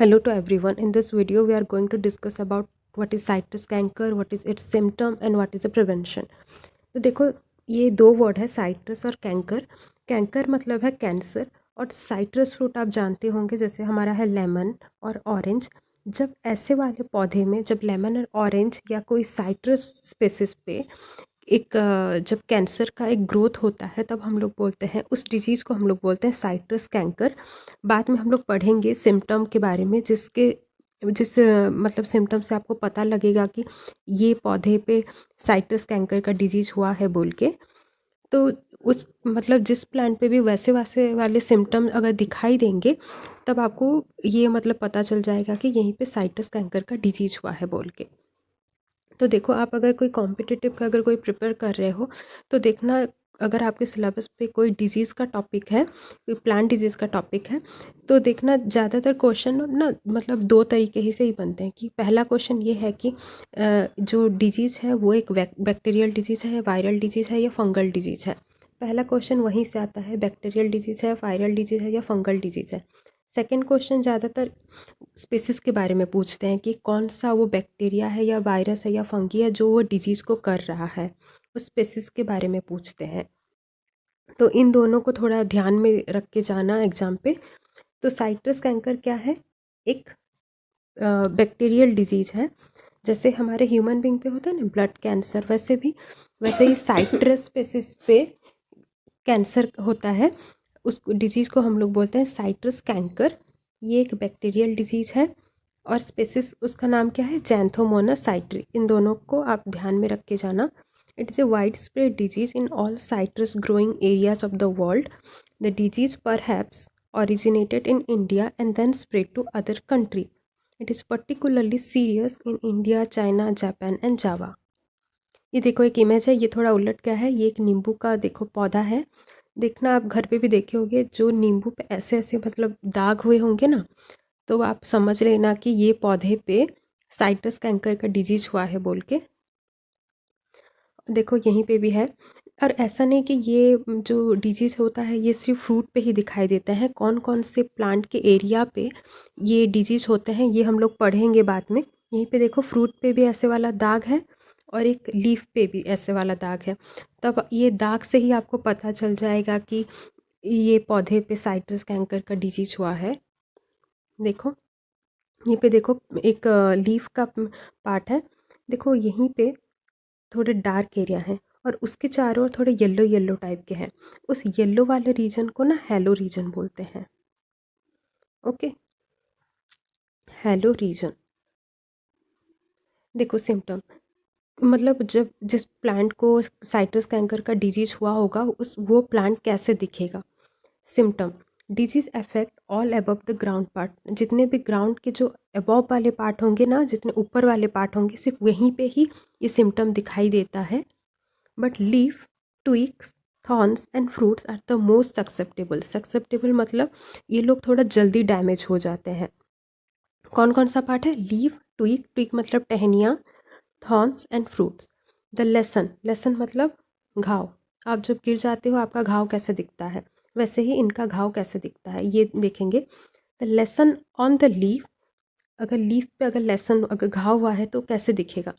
Hello to everyone. In this video, we are going to discuss about what is citrus canker, what is its symptom and what is the prevention. तो देखो, ये दो word है, citrus और canker. Canker मतलब है cancer, और citrus fruit आप जानते होंगे, जैसे हमारा है लेमन और ऑरेंज. जब ऐसे वाले पौधे में जब लेमन और ऑरेंज या कोई साइट्रस स्पेसिस पे जब कैंसर का एक ग्रोथ होता है, तब हम लोग बोलते हैं, उस डिजीज़ को हम लोग बोलते हैं साइट्रस कैंकर. बाद में हम लोग पढ़ेंगे सिम्टम के बारे में, मतलब सिम्टम से आपको पता लगेगा कि ये पौधे पे साइट्रस कैंकर का डिजीज़ हुआ है बोल के. तो उस मतलब जिस प्लांट पे भी वैसे वैसे वाले सिम्टम अगर दिखाई देंगे, तब आपको ये मतलब पता चल जाएगा कि यहीं पे साइट्रस कैंकर का डिजीज़ हुआ है बोल के. तो देखो, आप अगर कोई कॉम्पिटिटिव का अगर कोई प्रिपेयर कर रहे हो, तो देखना, अगर आपके सिलेबस पे कोई डिजीज़ का टॉपिक है, कोई प्लांट डिजीज़ का टॉपिक है, तो देखना ज़्यादातर क्वेश्चन ना मतलब दो तरीके ही से ही बनते हैं. कि पहला क्वेश्चन ये है कि जो डिजीज़ है वो एक बैक्टीरियल डिजीज़ है, वायरल डिजीज़ है या फंगल डिजीज़ है. पहला क्वेश्चन वहीं से आता है, बैक्टीरियल डिजीज़ है, वायरल डिजीज़ है या फंगल डिजीज़ है. सेकेंड क्वेश्चन ज़्यादातर स्पीसीज़ के बारे में पूछते हैं कि कौन सा वो बैक्टीरिया है या वायरस है या फंगी है जो वो डिजीज़ को कर रहा है, उस स्पीसीज़ के बारे में पूछते हैं. तो इन दोनों को थोड़ा ध्यान में रख के जाना एग्जाम पे. तो साइट्रस कैंकर क्या है? एक बैक्टीरियल डिजीज़ है. जैसे हमारे ह्यूमन बींग पे होता है ना ब्लड कैंसर, वैसे ही साइट्रस स्पीसीज़ पे कैंसर होता है. उस डिजीज़ को हम लोग बोलते हैं साइट्रस कैंकर. ये एक बैक्टीरियल डिजीज़ है, और स्पेसिस उसका नाम क्या है? जैंथोमोनास साइट्री. इन दोनों को आप ध्यान में रख के जाना. It is a wide spread disease in all citrus growing areas of the world. The disease perhaps originated in India and then spread to other country. It is particularly serious in India, China, Japan and Java. ये देखो एक image है, ये थोड़ा उलट गया है. ये एक नींबू का देखो पौधा है. देखना, आप घर पे भी देखे होंगे, जो नींबू पे ऐसे ऐसे मतलब दाग हुए होंगे ना, तो आप समझ लेना कि ये पौधे पे साइट्रस कैंकर का डिजीज हुआ है बोल के. देखो यहीं पे भी है. और ऐसा नहीं कि ये जो डिजीज़ होता है ये सिर्फ फ्रूट पे ही दिखाई देता है. कौन कौन से प्लांट के एरिया पे ये डिजीज़ होते हैं ये हम लोग पढ़ेंगे बाद में. यहीं पे देखो, फ्रूट पे भी ऐसे वाला दाग है, और एक लीफ पे भी ऐसे वाला दाग है. तब ये दाग से ही आपको पता चल जाएगा कि ये पौधे पे साइट्रस कैंकर का डिजीज़ हुआ है. देखो यहीं पे देखो, एक लीफ का पार्ट है. देखो यहीं पे थोड़े डार्क एरिया हैं, और उसके चारों ओर थोड़े येलो येलो टाइप के हैं. उस येलो वाले रीजन को ना हेलो रीजन बोलते हैं. Okay, halo region. देखो सिम्टम, मतलब जब जिस प्लांट को साइट्रस कैंकर का डिजीज हुआ होगा, वो प्लांट कैसे दिखेगा. Symptom, disease affect all above the ground part. जितने भी ग्राउंड के जो अबव वाले पार्ट होंगे ना, जितने ऊपर वाले पार्ट होंगे, सिर्फ वहीं पे ही ये सिम्टम दिखाई देता है. But leaf, twigs, thorns and fruits are the most susceptible मतलब ये लोग थोड़ा जल्दी डैमेज हो जाते हैं. कौन कौन सा पार्ट है? लीफ, ट्विग मतलब टहनियाँ, thorns and fruits. The lesson मतलब घाव. आप जब गिर जाते हो आपका घाव कैसे दिखता है, वैसे ही इनका घाव कैसे दिखता है ये देखेंगे. The lesson on the leaf, अगर लीफ पे अगर घाव हुआ है तो कैसे दिखेगा?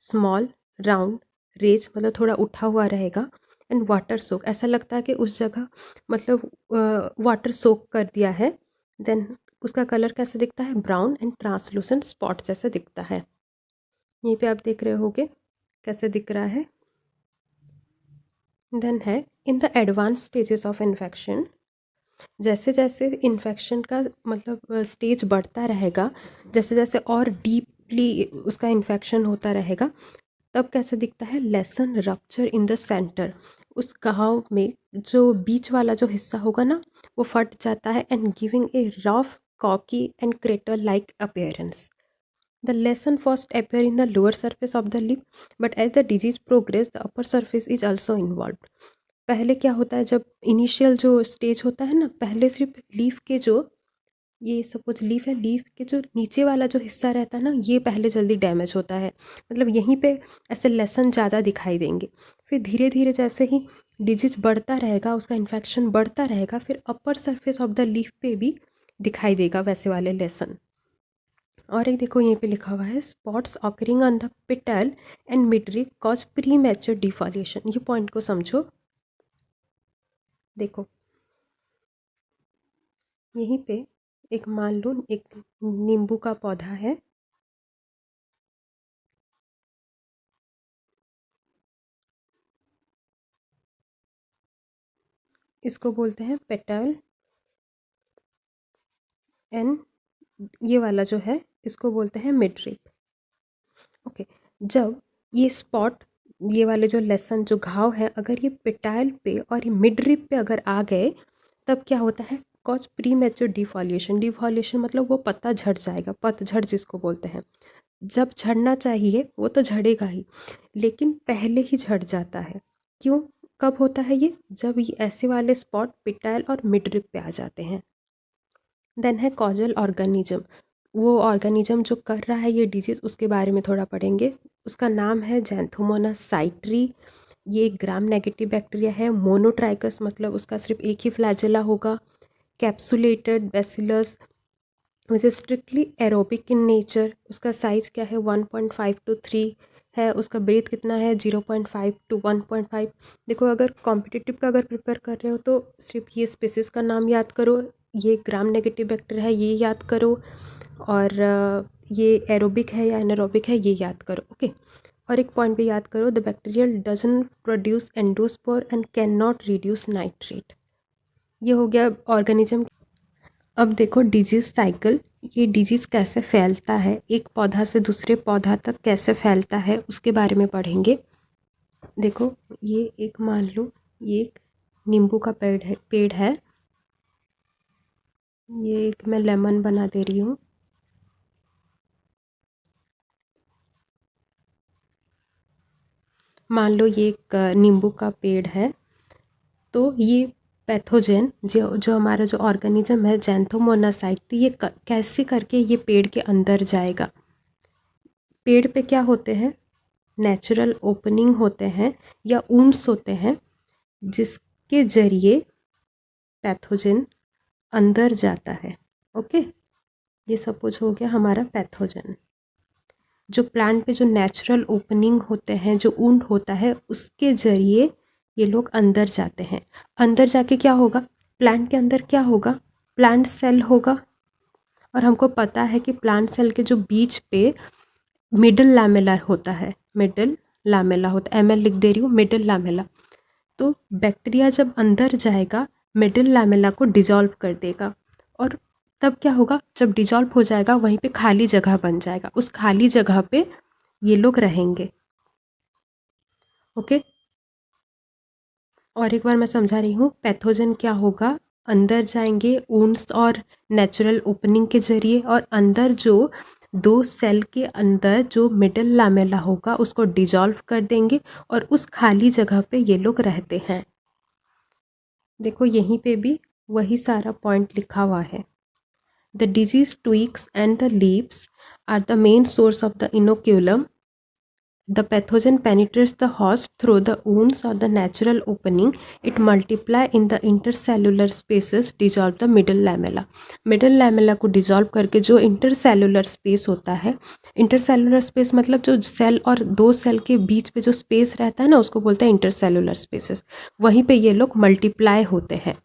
स्मॉल, राउंड, रेज मतलब थोड़ा उठा हुआ रहेगा. एंड वाटर सोक, ऐसा लगता है कि उस जगह मतलब वाटर सोक कर दिया है. देन उसका कलर कैसे दिखता है? ब्राउन एंड ट्रांसलूसेंट स्पॉट जैसे दिखता है. यहीं पे आप देख रहे होगे कैसे दिख रहा है. देन है in the advance stages of infection. जैसे जैसे इन्फेक्शन का मतलब स्टेज बढ़ता रहेगा, जैसे जैसे और डीपली उसका इन्फेक्शन होता रहेगा, तब कैसे दिखता है? Lesson rupture in the centre. उस घाव में जो बीच वाला जो हिस्सा होगा ना, वो फट जाता है. And giving a rough, cocky and crater like appearance. The lesson first appear in the lower surface of the lip, but as the disease progress the upper surface is also involved. पहले क्या होता है, जब initial जो stage होता है ना, पहले सिर्फ लीफ के जो, ये सपोज लीफ है, लीफ के जो नीचे वाला जो हिस्सा रहता है ना, ये पहले जल्दी डैमेज होता है. मतलब यहीं पे ऐसे लेसन ज़्यादा दिखाई देंगे. फिर धीरे धीरे जैसे ही डिजीज बढ़ता रहेगा, उसका इन्फेक्शन बढ़ता रहेगा, फिर upper surface of the leaf पे भी दिखाई देगा वैसे वाले लेसन. और एक देखो यहीं पे लिखा हुआ है spots occurring on the petal and midrib cause premature defoliation. ये पॉइंट को समझो। देखो यहीं पे एक मान लो एक नींबू का पौधा है, इसको बोलते हैं पेटल एंड ये वाला जो है इसको बोलते हैं मिडरिप। ओके, जब ये स्पॉट ये वाले जो लेसन जो घाव है अगर ये पेटाइल पे और ये मिड रिप पे अगर आ गए तब क्या होता है कॉज प्री मैच्योर डिफॉलिएशन। डिफॉलिएशन मतलब वो पत्ता झड़ जाएगा, पतझड़ जिसको बोलते हैं। जब झड़ना चाहिए वो तो झड़ेगा ही, लेकिन पहले ही झड़ जाता है। क्यों, कब होता है ये, जब ये ऐसे वाले स्पॉट पेटाइल और मिड रिप पे आ जाते हैं। देन है कॉजल ऑर्गेनिज्म, वो ऑर्गेनिज्म जो कर रहा है ये डिजीज़, उसके बारे में थोड़ा पढ़ेंगे। उसका नाम है जैंथोमोनास साइट्री। ये ग्राम नेगेटिव बैक्टीरिया है। मोनोट्राइकस मतलब उसका सिर्फ एक ही फ्लैजेला होगा। Capsulated bacillus which is strictly aerobic in nature. उसका साइज़ क्या है 1.5 to 3 है। उसका ब्रेथ कितना है 0.5 to 1.5। देखो अगर कॉम्पिटिटिव का अगर प्रिपेयर कर रहे हो तो सिर्फ ये स्पीसीज का नाम याद करो, ये ग्राम नेगेटिव बैक्टीरिया है ये याद करो, और ये एरोबिक है या एनारोबिक है ये याद करो। ओके, और एक पॉइंट भी याद करो, the bacterial doesn't produce endospore and can not reduce nitrate. ये हो गया ऑर्गेनिज्म। अब देखो डिजीज़ साइकिल, ये डिजीज़ कैसे फैलता है, एक पौधा से दूसरे पौधा तक कैसे फैलता है उसके बारे में पढ़ेंगे। देखो ये एक मान लो ये एक नींबू का पेड़ है। ये एक मैं लेमन बना दे रही हूँ। मान लो ये एक नींबू का पेड़ है, तो ये पैथोजेन जो जो हमारा जो ऑर्गेनिज्म है जैंथोमोनासाइट, तो ये कैसे करके ये पेड़ के अंदर जाएगा। पेड़ पे क्या होते हैं, नेचुरल ओपनिंग होते हैं या ऊंट्स होते हैं जिसके जरिए पैथोजेन अंदर जाता है। ओके, ये सपोज हो गया हमारा पैथोजेन। जो प्लांट पे जो नेचुरल ओपनिंग होते हैं, जो ऊंट होता है, उसके जरिए ये लोग अंदर जाते हैं। अंदर जाके क्या होगा, प्लांट के अंदर क्या होगा, प्लांट सेल होगा। और हमको पता है कि प्लांट सेल के जो बीच पे मिडल लैमेला होता है, मिडल लैमेला होता है, ML लिख दे रही हूँ, मिडल लैमेला। तो बैक्टीरिया जब अंदर जाएगा मिडल लैमेला को डिजॉल्व कर देगा, और तब क्या होगा, जब डिजॉल्व हो जाएगा वहीं पे खाली जगह बन जाएगा, उस खाली जगह पे ये लोग रहेंगे। ओके, और एक बार मैं समझा रही हूँ, पैथोजन क्या होगा, अंदर जाएंगे ऊंट्स और नेचुरल ओपनिंग के जरिए, और अंदर जो दो सेल के अंदर जो मिडल लैमेला होगा उसको डिजॉल्व कर देंगे, और उस खाली जगह पे ये लोग रहते हैं। देखो यहीं पे भी वही सारा पॉइंट लिखा हुआ है। The disease twigs and the leaves are the main source of the inoculum. The pathogen penetrates the host through the wounds or the natural opening. It multiply in the intercellular spaces, dissolve the middle lamella. Middle lamella को dissolve करके जो intercellular space होता है, intercellular space मतलब जो cell और दो cell के बीच पे जो space रहता है ना, उसको बोलते हैं intercellular spaces। वहीं पे ये लोग multiply होते हैं।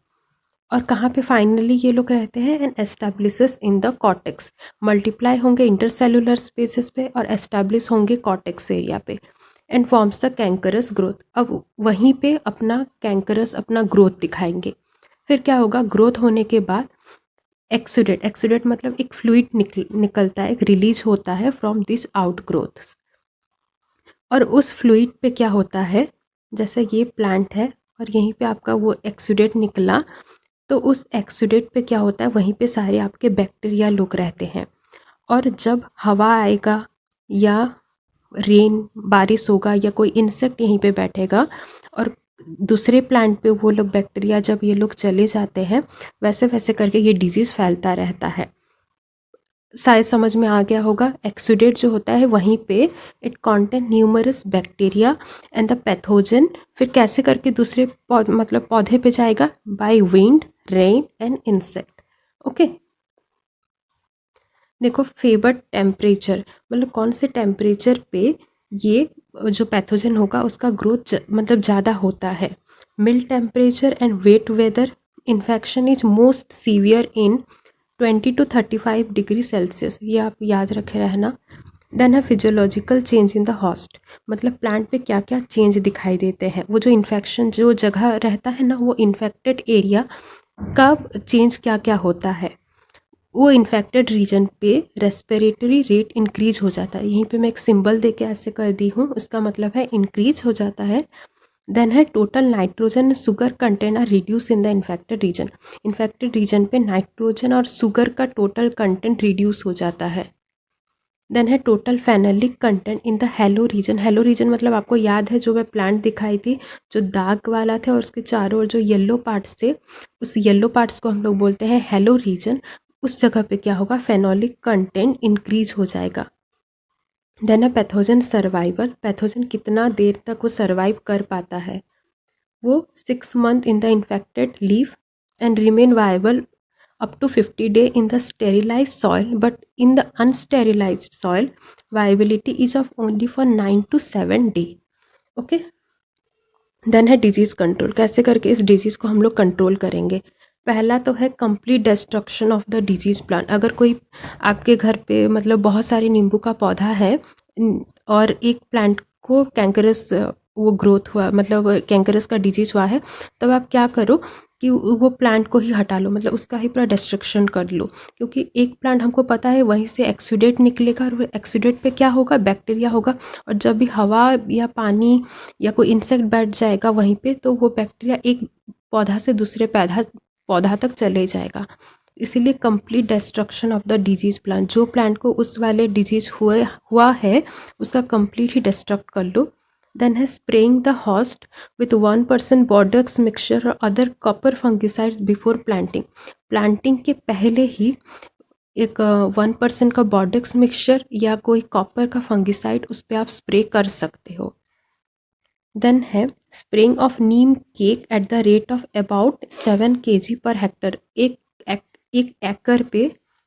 और कहाँ पे फाइनली ये लोग रहते हैं, and establishes in the cortex. Multiply होंगे इंटरसेलुलर स्पेसेस पे और एस्टैब्लिश होंगे कॉर्टेक्स एरिया पे, एंड फॉर्म्स द कैंकरस ग्रोथ। अब वहीं पे अपना कैंकरस अपना ग्रोथ दिखाएंगे। फिर क्या होगा, ग्रोथ होने के बाद एक्सुडेट, एक्सुडेट मतलब एक फ्लूइड निकलता है, एक रिलीज होता है फ्रॉम दिस आउट ग्रोथ। और उस फ्लूइड पे क्या होता है, जैसे ये प्लांट है और यहीं पे आपका वो एक्सुडेट निकला, तो उस एक्सुडेट पे क्या होता है, वहीं पे सारे आपके बैक्टीरिया लोग रहते हैं। और जब हवा आएगा या रेन बारिश होगा या कोई इंसेक्ट यहीं पे बैठेगा और दूसरे प्लांट पे वो लोग बैक्टीरिया जब ये लोग चले जाते हैं, वैसे वैसे करके ये डिजीज़ फैलता रहता है। शायद समझ में आ गया होगा। एक्सुडेट जो होता है वहीं पे it contain numerous bacteria and the pathogen. फिर कैसे करके दूसरे मतलब पौधे पे जाएगा, by wind, rain and insect. Okay, देखो फेवर्ड टेम्परेचर मतलब कौन से टेम्परेचर पे ये जो पैथोजन होगा उसका ग्रोथ मतलब ज़्यादा होता है। Mild temperature and wet weather infection is most severe in 20 to 35 degree Celsius, ये आप याद रखे रहना। देन है physiological change in the host, मतलब प्लांट पे क्या क्या चेंज दिखाई देते हैं, वो जो इन्फेक्शन जो जगह रहता है ना, वो इन्फेक्टेड एरिया का चेंज क्या क्या होता है। वो इन्फेक्टेड रीजन पे रेस्पिरेटरी रेट इंक्रीज हो जाता है, यहीं पे मैं एक सिंबल दे के ऐसे कर दी हूँ, उसका मतलब है इंक्रीज हो जाता है। देन है total nitrogen sugar content are reduce in the infected region पे नाइट्रोजन और शुगर का टोटल कंटेंट रिड्यूस हो जाता है। देन है total phenolic content in the halo region मतलब आपको याद है जो मैं प्लांट दिखाई थी जो दाग वाला था और उसके चारों ओर जो येलो पार्ट्स थे, उस येलो पार्ट्स को हम लोग बोलते हैं हेलो रीजन। उस जगह पे क्या होगा, फेनोलिक कंटेंट इंक्रीज हो जाएगा। देन है पैथोजन सर्वाइवल, पैथोजन कितना देर तक वो सर्वाइव कर पाता है, वो 6 month in the infected leaf and remain viable up to 50 day in the sterilized soil, but in the unsterilized soil viability is of only for 9 to 7 day। Okay, then है disease control, कैसे करके इस disease को हम लोग control करेंगे। पहला तो है complete destruction of the disease plant. अगर कोई आपके घर पे मतलब बहुत सारे नींबू का पौधा है और एक प्लांट को कैंकरस वो ग्रोथ हुआ मतलब कैंकरस का डिजीज हुआ है, तब आप क्या करो कि वो प्लांट को ही हटा लो, मतलब उसका ही पूरा डिस्ट्रक्शन कर लो, क्योंकि एक प्लांट हमको पता है वहीं से एक्सुडेट निकलेगा और एक्सुडेट पे क्या होगा, बैक्टीरिया होगा, और जब भी हवा या पानी या कोई इंसेक्ट बैठ जाएगा वहीं पे तो वो बैक्टीरिया एक पौधा से दूसरे पौधा तक चले जाएगा। इसीलिए complete destruction of the disease plant, जो प्लांट को उस वाले डिजीज हुआ है उसका कंप्लीट ही डिस्ट्रक्ट कर लो। देन है spraying the host with 1% Bordeaux mixture or other copper fungicides before planting, planting के पहले ही एक 1% का बॉर्डक्स मिक्सचर या कोई कॉपर का फंगिसाइड उस पर आप स्प्रे कर सकते हो। देन है spraying of Neem cake at the rate of about 7 kg per hectare, एक एकड़ पे,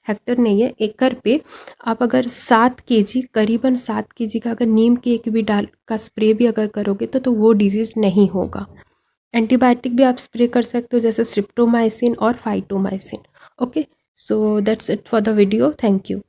हेक्टर नहीं है एकड़ पे, आप अगर 7 kg करीबन 7 kg का अगर नीम केक भी डाल का स्प्रे भी अगर करोगे तो वो डिजीज़ नहीं होगा। एंटीबायोटिक भी आप स्प्रे कर सकते हो जैसे स्ट्रिप्टोमाइसिन और phytomycin. Okay, so that's it for the video, thank you.